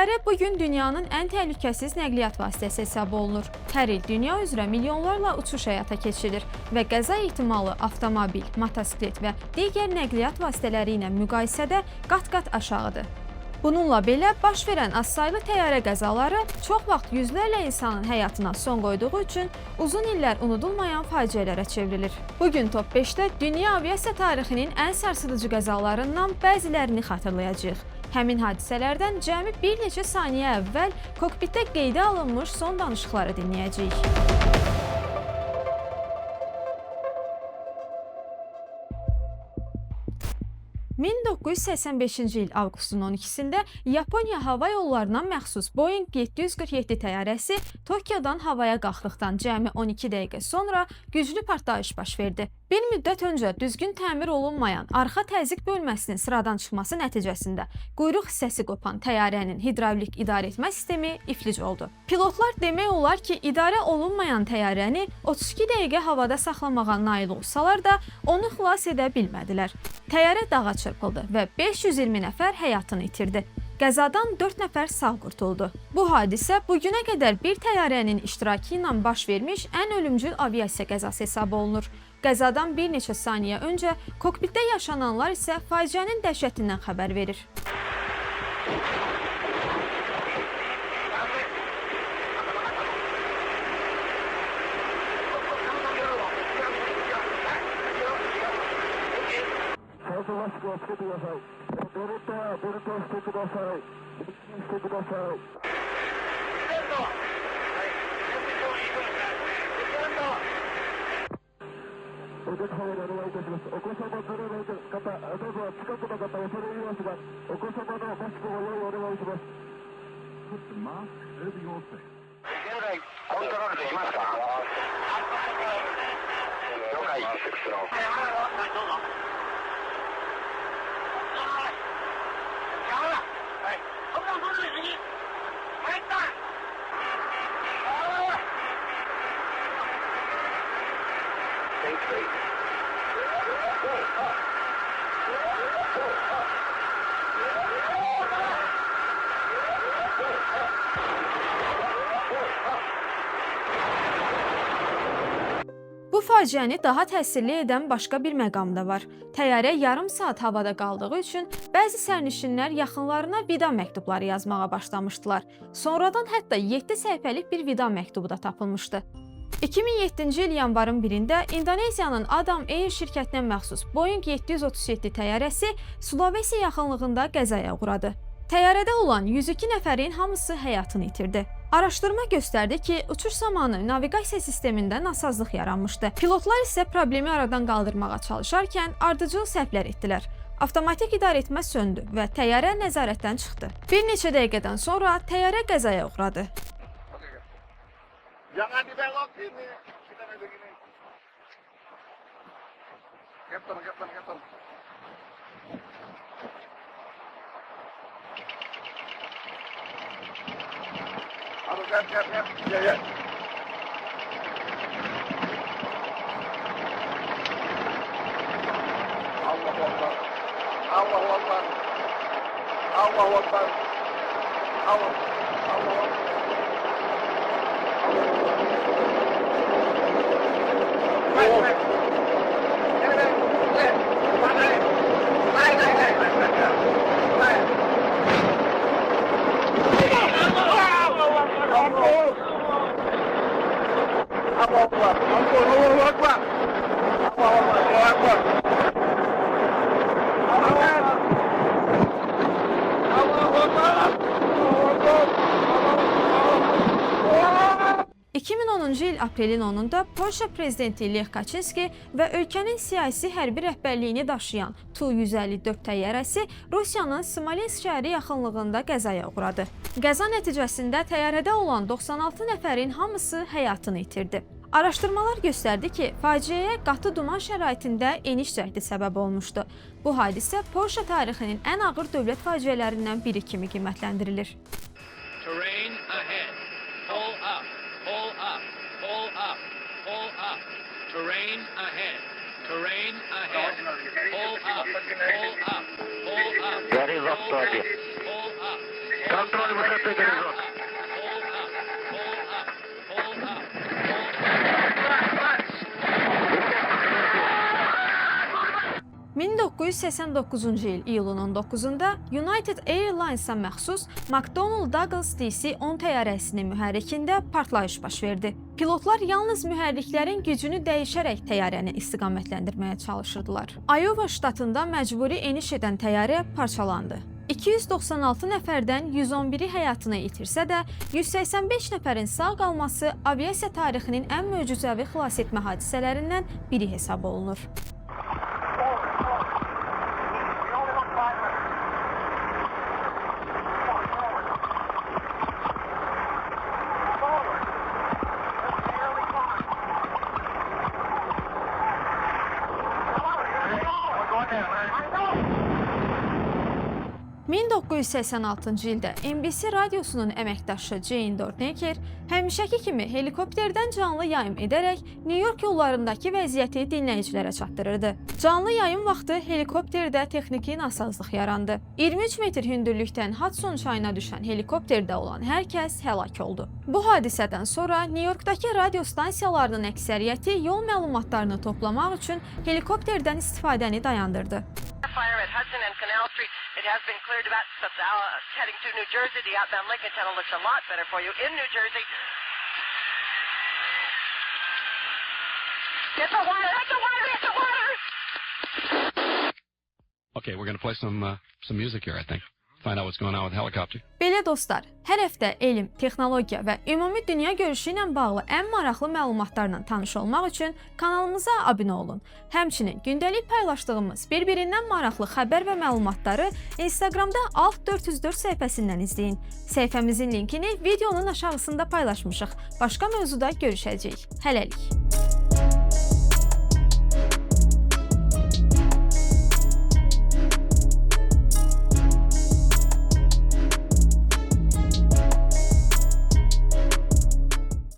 Təyyarə bugün dünyanın ən təhlükəsiz nəqliyyat vasitəsi hesab olunur. Hər il dünya üzrə milyonlarla uçuş həyata keçirilir və qəza ehtimalı avtomobil, motosiklet və digər nəqliyyat vasitələri ilə müqayisədə qat-qat aşağıdır. Bununla belə baş verən azsaylı təyyarə qəzaları çox vaxt yüzlərlə insanın həyatına son qoyduğu üçün uzun illər unudulmayan faciələrə çevrilir. Bugün Top 5-də dünya aviasiya tarixinin ən sarsıdıcı qəzalarından bəzilərini xatırlayacağıq. Həmin hadisələrdən cəmi bir neçə saniyə əvvəl kokpitdə qeydə alınmış son danışıqları dinləyəcəyik. 1985-ci il avqustun 12-sində Yaponiya hava yollarına məxsus Boeing 747 təyyarəsi Tokyodan havaya qalxdıqdan cəmi 12 dəqiqə sonra güclü partlayış baş verdi. Bir müddət öncə düzgün təmir olunmayan arxa təzyiq bölməsinin sıradan çıxması nəticəsində quyruq hissəsi qopan təyyarənin hidravlik idarəetmə sistemi iflic oldu. Pilotlar demək olar ki, idarə olunmayan təyyarəni 32 dəqiqə havada saxlamağa nail olsalar da onu xilas edə bilmədilər. Təyyarə dağa çırpıldı və 520 nəfər həyatını itirdi. Qəzadan 4 nəfər sağ qurtuldu. Bu hadisə bugünə qədər bir təyyarənin iştirakı ilə baş vermiş ən ölümcül aviasiya qəzası hesab olunur. Qəzadan bir neçə saniyə öncə kokpitdə yaşananlar isə faciənin dəhşətindən xəbər verir. Bu faciəni daha təsirli edən başqa bir məqam da var. Təyyarə yarım saat havada qaldığı üçün bəzi sərnişinlər yaxınlarına vida məktubları yazmağa başlamışdılar. Sonradan hətta 7 səhifəlik bir vida məktubu da tapılmışdı. 2007-ci il yanvarın 1-də İndoneziyanın Adam Air şirkətinə məxsus Boeing 737 təyyarəsi Sulawesi yaxınlığında qəzaya uğradı. Təyyarədə olan 102 nəfərin hamısı həyatını itirdi. Araşdırma göstərdi ki, uçuş zamanı naviqasiya sistemində nasazlıq yaranmışdı. Pilotlar isə problemi aradan qaldırmağa çalışarkən ardıcıl səhvlər etdilər. Avtomatik idarəetmə söndü və təyyarə nəzarətdən çıxdı. Bir neçə dəqiqədən sonra təyyarə qəzaya uğradı. Jangan dibelok ini, kita kayak begini. Captain. Aduh, cap. Ya. Allahu Akbar. Allahu Akbar. 2010-cu il aprelin 10-da Polşa prezidenti Lech Kaczynski və ölkənin siyasi hərbi rəhbərliyini daşıyan Tu-154 təyyarəsi Rusiyanın Smolensk şəhəri yaxınlığında qəzaya uğradı. Qəza nəticəsində təyyarədə olan 96 nəfərin hamısı həyatını itirdi. Araşdırmalar göstərdi ki, faciəyə qatı duman şəraitində eniş cəhdi səbəb olmuşdu. Bu hadisə Polşa tarixinin ən ağır dövlət faciələrindən biri kimi qiymətləndirilir. Terrain ahead. Pull up. Terrain ahead. Pull up. Very rough target. Pull up. Контроль высоты горизонт. Hold up. 1989-cu il iyulun 9-da United Airlines-a məxsus McDonnell Douglas DC-10 təyyarəsinin mühərrikində partlayış baş verdi. Pilotlar yalnız mühərriklərin gücünü dəyişərək təyyarəni istiqamətləndirməyə çalışırdılar. Iowa ştatında məcburi eniş edən təyyarə parçalandı. 296 nəfərdən 111-i həyatını itirsə də, 185 nəfərin sağ qalması aviasiya tarixinin ən möcüzəvi xilasetmə hadisələrindən biri hesab olunur. We're going down, right? 1986-cı ildə NBC radiosunun əməkdaşı Jane Dornaker həmişəki kimi helikopterdən canlı yayım edərək New York yollarındakı vəziyyəti dinləyicilərə çatdırırdı. Canlı yayım vaxtı helikopterdə texniki nasazlıq yarandı. 23 metr hündürlükdən Hudson çayına düşən helikopterdə olan hər kəs həlak oldu. Bu hadisədən sonra New Yorkdakı radio stansiyalarının əksəriyyəti yol məlumatlarını toplamaq üçün helikopterdən istifadəni dayandırdı. Fire at Hudson and Canal Street. It has been cleared about heading to New Jersey. The outbound Lincoln Tunnel looks a lot better for you in New Jersey. Get the water! Get the water! Get the water! Okay, we're going to play some music here, I think. Find out what's going on with the helicopter. Belə dostlar, hər həftə elm, texnologiya və ümumi dünya görüşü ilə bağlı ən maraqlı məlumatlarla tanış olmaq üçün kanalımıza abunə olun. Həmçinin gündəlik paylaşdığımız bir-birindən maraqlı xəbər və məlumatları Instagramda Alt 404 səhifəsindən izləyin. Səhifəmizin linkini videonun aşağısında paylaşmışıq. Başqa mövzuda görüşəcəyik. Hələlik.